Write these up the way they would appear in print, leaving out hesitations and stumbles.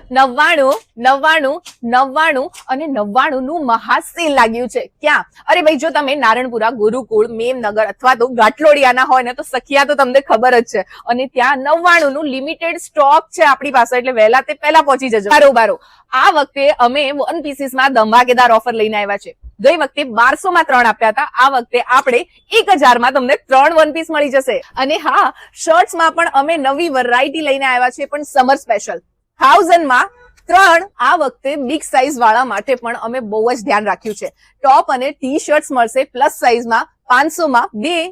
99, 99, 99 અને 99 નું મહાસેલ લાગ્યું છે. ક્યાં? અરે ભાઈ, જો તમે નારણપુરા, ગુરુકુળ, મેમનગર અથવા તો ઘાટલોડિયાના હોય ને તો સખિયા તો તમને ખબર જ છે. અને ત્યાં 99 નું લિમિટેડ સ્ટોક છે આપણી પાસે, એટલે વહેલા તે પહેલા પહોંચી જજો. બારો આ વખતે અમે વન પીસીસમાં ધમાકેદાર ઓફર લઈને આવ્યા છે. ગઈ વખતે 1200 માં 3 આપ્યા હતા. આ વખતે આપણે 1000 માં તમને 3 વન પીસ મળી જશે. અને હા, શર્ટ્સમાં પણ અમે નવી વેરાયટી લઈને આવ્યા છે, પણ સમર સ્પેશિયલ 1000 માં 3. આ વખતે બિગ સાઇઝ વાળા માટે પણ અમે બહુ જ ધ્યાન રાખ્યું છે. ટોપ અને ટી શર્ટ્સ મળશે પ્લસ સાઇઝમાં 500 માં 2.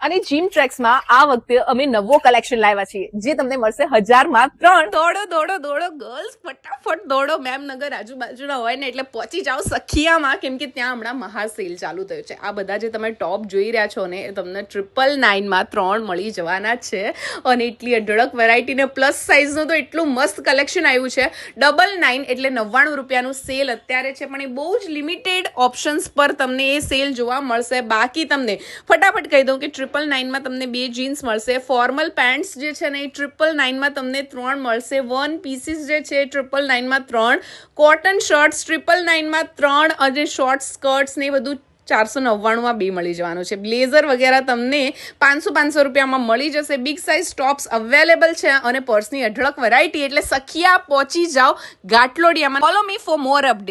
અને જીમ ટ્રેક્સમાં આ વખતે અમે નવો કલેક્શન લાવ્યા છીએ, જે તમને મળશે 1000 માં 3. દોડો ગર્લ્સ, ફટાફટ દોડો. મેમનગર આજુબાજુના હોય ને એટલે પહોંચી જાઓ સખિયામાં, કેમ કે ત્યાં હમણાં મહાસેલ ચાલુ થયું છે. આ બધા જે તમે ટોપ જોઈ રહ્યા છો ને, એ તમને 999 માં 3 મળી જવાના છે. અને એટલી અઢળક વેરાયટી ને પ્લસ સાઇઝનું તો એટલું મસ્ત કલેક્શન આવ્યું છે. 99 એટલે 99 રૂપિયાનું સેલ અત્યારે છે, પણ એ બહુ જ લિમિટેડ ઓપ્શન્સ પર તમને એ સેલ જોવા મળશે. બાકી તમને ફટાફટ કહી દઉં કે 999 માં તમને 2 જીન્સ મળશે. ફોર્મલ પેન્ટ્સ જે છે ને એ 999 માં તમને 3 મળશે. વન પીસીસ જે છે 999 માં 3. કોટન શર્ટ્સ 999 માં 3. અને શોર્ટ સ્કર્ટ્સ ને એ બધું 499 માં 2 મળી જવાનું છે. બ્લેઝર વગેરે તમને 500 રૂપિયામાં મળી જશે. બિગ સાઇઝ ટોપ્સ અવેલેબલ છે અને પર્સની અઢળક વેરાયટી. એટલે સખિયા પહોંચી જાઓ ઘાટલોડિયામાં. Follow me for more update.